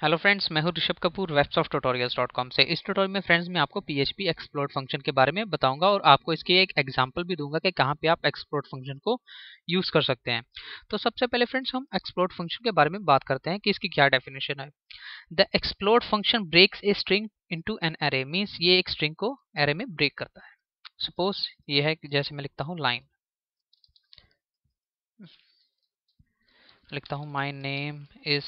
Hello friends, मैं हूं Rishabh Kapoor websofttutorials.com से। इस ट्यूटोरियल में फ्रेंड्स मैं आपको PHP एक्सप्लोर फंक्शन के बारे में बताऊंगा और आपको इसकी एक एग्जांपल भी दूंगा कि कहां पे आप एक्सप्लोर फंक्शन को यूज कर सकते हैं। तो सबसे पहले फ्रेंड्स हम एक्सप्लोर फंक्शन के बारे में बात करते हैं कि इसकी क्या डेफिनेशन है। The explore function breaks a string into an array, means ये एक स्ट्रिंग को अरे में ब्रेक करता है। सपोज ये है कि जैसे मैं लिखता हूँ लाइन, लिखता हूँ my name is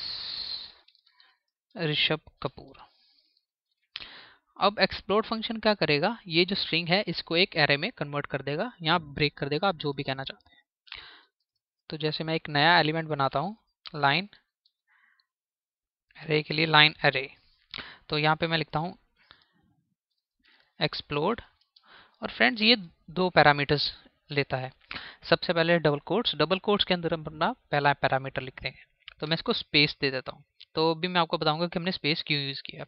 Rishabh Kapoor. अब एक्सप्लोर फंक्शन क्या करेगा, ये जो स्ट्रिंग है इसको एक एरे में कन्वर्ट कर देगा, यहाँ ब्रेक कर देगा, आप जो भी कहना चाहते हैं। तो जैसे मैं एक नया एलिमेंट बनाता हूँ लाइन एरे के लिए, लाइन एरे। तो यहाँ पे मैं लिखता हूँ एक्सप्लोर, और फ्रेंड्स ये दो पैरामीटर्स लेता है। सबसे पहले डबल कोट्स के अंदर हम अपना पहला पैरामीटर लिख देंगे। तो मैं इसको स्पेस दे देता हूँ। तो अभी मैं आपको बताऊंगा कि हमने स्पेस क्यों यूज किया।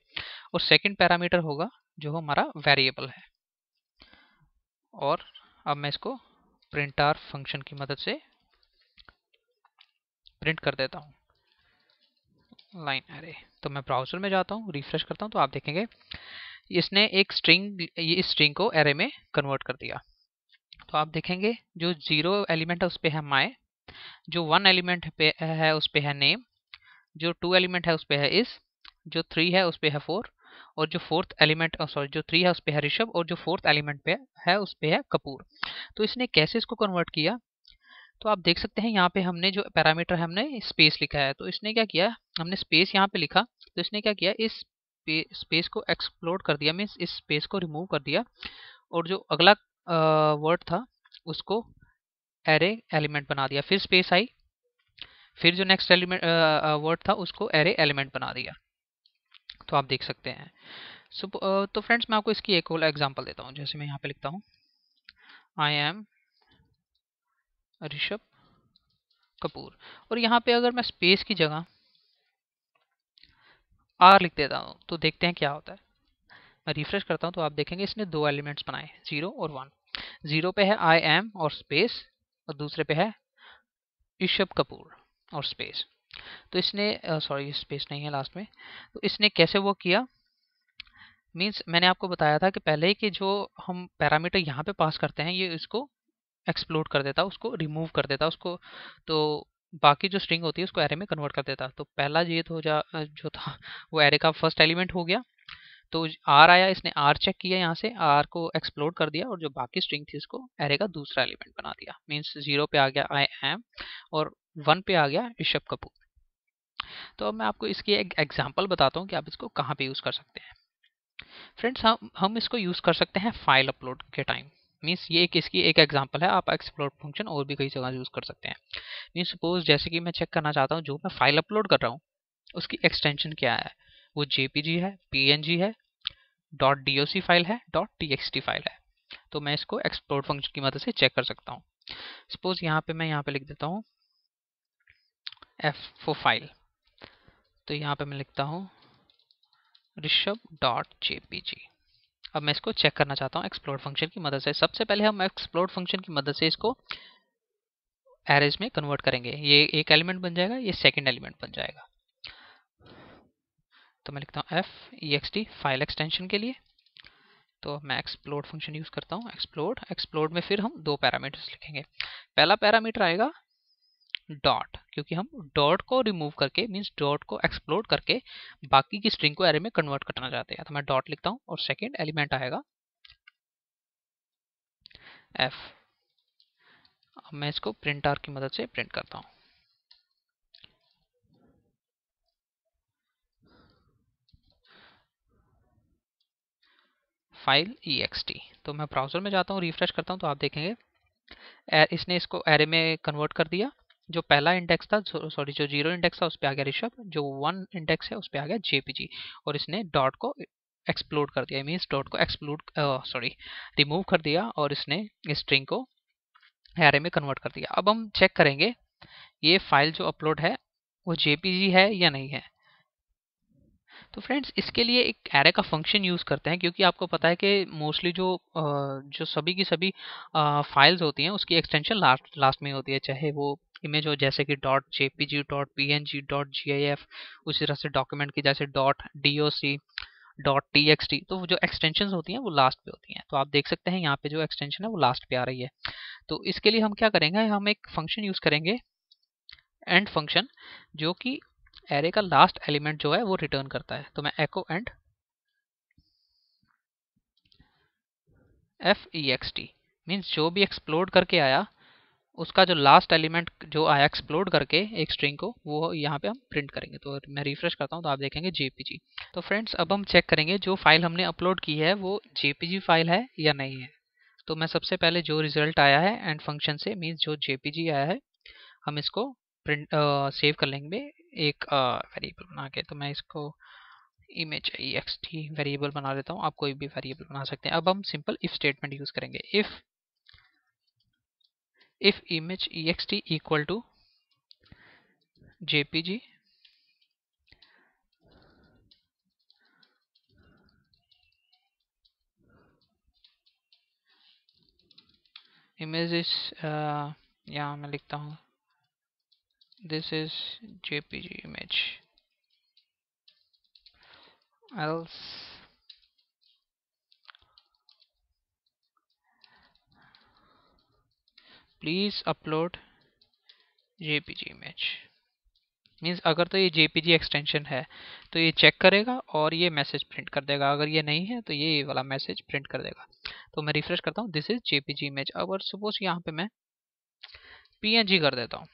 और सेकंड पैरामीटर होगा जो हमारा वेरिएबल है। और अब मैं इसको प्रिंटर फंक्शन की मदद से प्रिंट कर देता हूँ लाइन एरे। तो मैं ब्राउजर में जाता हूँ, रिफ्रेश करता हूँ, तो आप देखेंगे इसने एक स्ट्रिंग, ये इस स्ट्रिंग को एरे में कन्वर्ट कर दिया। तो आप देखेंगे जो 0 एलिमेंट है उस पे है माय, जो 1 एलिमेंट पे है उस पे है नेम, जो 2 एलिमेंट है उस पे है इस, जो 3 है उस पे है 4, और जो फोर्थ एलिमेंट सॉरी जो 3 है उस पे है ऋषभ, और जो फोर्थ एलिमेंट पे है उस पे है कपूर। तो इसने कैसे इसको कन्वर्ट किया, तो आप देख सकते हैं यहाँ पे हमने जो पैरामीटर है हमने स्पेस लिखा है। तो इसने क्या किया, हमने स्पेस यहाँ पे लिखा, तो इसने क्या किया, इस स्पेस को एक्सप्लोड कर दिया, मीन्स इस स्पेस को रिमूव कर दिया, और जो अगला वर्ड था उसको एरे एलिमेंट बना दिया। फिर स्पेस आई, फिर जो नेक्स्ट एलिमेंट वर्ड था उसको एरे एलिमेंट बना दिया। तो आप देख सकते हैं। तो फ्रेंड्स मैं आपको इसकी एक और एग्जांपल देता हूँ। जैसे मैं यहाँ पे लिखता हूँ आई एम ऋषभ कपूर, और यहाँ पे अगर मैं स्पेस की जगह आर लिख देता हूँ तो देखते हैं क्या होता है। मैं रिफ्रेश करता हूँ तो आप देखेंगे इसने दो एलिमेंट्स बनाए, 0 और 1। 0 पे है आई एम और स्पेस, और दूसरे पे है ऋषभ कपूर और स्पेस। तो इसने सॉरी स्पेस नहीं है लास्ट में। तो इसने कैसे वो किया, मीन्स मैंने आपको बताया था कि पहले कि जो हम पैरामीटर यहाँ पे पास करते हैं ये इसको एक्सप्लोड कर देता, उसको रिमूव कर देता उसको, तो बाकी जो स्ट्रिंग होती है उसको एरे में कन्वर्ट कर देता। तो पहला ये तो जो था वो एरे का फर्स्ट एलिमेंट हो गया। तो आर आया, इसने आर चेक किया, यहाँ से आर को एक्सप्लोड कर दिया, और जो बाकी स्ट्रिंग थी उसको एरे का दूसरा एलिमेंट बना दिया। मीन्स 0 पे आ गया आई एम, और 1 पे आ गया ऋषभ कपूर। तो अब मैं आपको इसकी एक एग्जांपल बताता हूँ कि आप इसको कहाँ पे यूज कर सकते हैं। फ्रेंड्स हम इसको यूज कर सकते हैं फाइल अपलोड के टाइम। मीन्स ये एक इसकी एक एग्जांपल है। आप एक्सप्लोर फंक्शन और भी कई जगह यूज कर सकते हैं। मीन्स सपोज जैसे कि मैं चेक करना चाहता हूँ जो मैं फाइल अपलोड कर रहा हूँ उसकी एक्सटेंशन क्या है, वो जेपीजी है, पीएनजी है, .doc फाइल है, .txt फाइल है। तो मैं इसको एक्सप्लोर फंक्शन की मदद से चेक कर सकता हूँ। सपोज मैं यहाँ पे लिख देता हूँ एफ फॉर फाइल। तो यहाँ पे मैं लिखता हूँ ऋषभ.jpg। अब मैं इसको चेक करना चाहता हूँ एक्सप्लोर फंक्शन की मदद से। सबसे पहले हम एक्सप्लोर फंक्शन की मदद से इसको एरेज में कन्वर्ट करेंगे। ये एक एलिमेंट बन जाएगा, ये सेकंड एलिमेंट बन जाएगा। तो मैं लिखता हूँ fext फाइल एक्सटेंशन के लिए। तो मैं एक्सप्लोर फंक्शन यूज करता हूँ, एक्सप्लोर में फिर हम दो पैरामीटर्स लिखेंगे। पहला पैरामीटर आएगा डॉट, क्योंकि हम डॉट को रिमूव करके, मीन्स डॉट को एक्सप्लोर करके बाकी की स्ट्रिंग को एरे में कन्वर्ट करना चाहते हैं। तो मैं डॉट लिखता हूँ, और सेकंड एलिमेंट आएगा एफ। अब मैं इसको प्रिंटर की मदद से प्रिंट करता हूँ। File ext। तो मैं ब्राउजर में जाता हूँ, रिफ्रेश करता हूँ, तो आप देखेंगे इसने इसको एरे में कन्वर्ट कर दिया। जो पहला इंडेक्स था, सॉरी जो 0 इंडेक्स था उस पर आ गया ऋषभ, जो 1 इंडेक्स है उस पर आ गया जेपीजी, और इसने डॉट को एक्सप्लोड कर दिया, मीन्स डॉट को एक्सप्लोड सॉरी रिमूव कर दिया, और इसने स्ट्रिंग को एरे में कन्वर्ट कर दिया। अब हम चेक करेंगे ये फाइल जो अपलोड है वो जेपीजी है या नहीं है। तो फ्रेंड्स इसके लिए एक एरे का फंक्शन यूज करते हैं, क्योंकि आपको पता है कि मोस्टली जो सभी की सभी फाइल्स होती हैं उसकी एक्सटेंशन लास्ट में होती है, चाहे वो इमेज हो, जैसे कि .jpg, .png, .gif, उसी तरह से डॉक्यूमेंट की जैसे .doc, .txt, तो जो एक्सटेंशंस होती हैं वो लास्ट पे होती हैं। तो आप देख सकते हैं यहाँ पे जो एक्सटेंशन है वो लास्ट पे आ रही है। तो इसके लिए हम क्या करेंगे, हम एक फंक्शन यूज करेंगे, एंड फंक्शन, जो कि एरे का लास्ट एलिमेंट जो है वो रिटर्न करता है। तो मैं echo end fext मीन्स जो भी एक्सप्लोड करके आया उसका जो लास्ट एलिमेंट जो आया एक्सप्लोड करके एक स्ट्रिंग को, वो यहाँ पे हम प्रिंट करेंगे। तो मैं रिफ्रेश करता हूँ तो आप देखेंगे jpg। तो फ्रेंड्स अब हम चेक करेंगे जो फाइल हमने अपलोड की है वो jpg फाइल है या नहीं है। तो मैं सबसे पहले जो रिजल्ट आया है एंड फंक्शन से, मीन्स जो jpg आया है, हम इसको प्रिंट सेव कर लेंगे एक वेरिएबल बना के। तो मैं इसको इमेज ext वेरिएबल बना लेता हूँ, आप कोई भी वेरिएबल बना सकते हैं। अब हम सिंपल इफ स्टेटमेंट यूज करेंगे, if image ext equal to jpg image is यहाँ मैं लिखता हूँ this is jpg image, else please upload jpg image। Means अगर तो ये jpg एक्सटेंशन है तो ये चेक करेगा और ये मैसेज प्रिंट कर देगा, अगर ये नहीं है तो ये वाला मैसेज प्रिंट कर देगा। तो मैं रिफ्रेश करता हूँ, दिस इज jpg इमेज। अगर सपोज यहाँ पे मैं png कर देता हूँ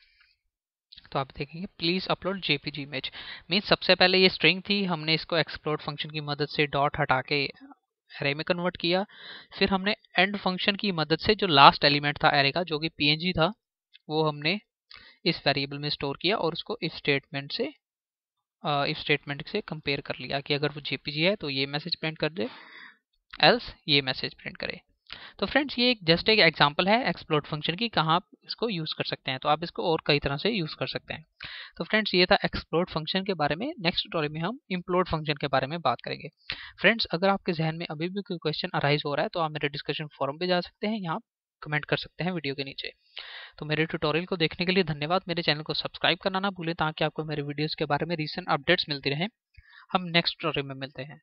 तो आप देखेंगे please upload jpg image. Means सबसे पहले ये स्ट्रिंग थी, हमने इसको एक्सप्लोड फंक्शन की मदद से डॉट हटा के एरे में कन्वर्ट किया। फिर हमने एंड फंक्शन की मदद से जो लास्ट एलिमेंट था एरे का जो कि png था, वो हमने इस वेरिएबल में स्टोर किया और उसको इफ स्टेटमेंट से कंपेयर कर लिया कि अगर वो jpg है तो ये मैसेज प्रिंट कर दे, एल्स ये मैसेज प्रिंट करे। तो फ्रेंड्स ये जस्ट एक एग्जांपल है एक्सप्लोड फंक्शन की, कहाँ आप इसको यूज कर सकते हैं। तो आप इसको और कई तरह से यूज कर सकते हैं। तो फ्रेंड्स ये था एक्सप्लोड फंक्शन के बारे में। नेक्स्ट ट्यूटोरियल में हम इम्प्लोड फंक्शन के बारे में बात करेंगे। फ्रेंड्स अगर आपके जहन में अभी भी कोई क्वेश्चन अराइज हो रहा है तो आप मेरे डिस्कशन फोरम पे जा सकते हैं, यहाँ कमेंट कर सकते हैं वीडियो के नीचे। तो मेरे ट्यूटोरियल को देखने के लिए धन्यवाद। मेरे चैनल को सब्सक्राइब करना ना भूलें ताकि आपको मेरे वीडियोस के बारे में रीसेंट अपडेट्स मिलती रहें। हम नेक्स्ट ट्यूटोरियल में मिलते हैं।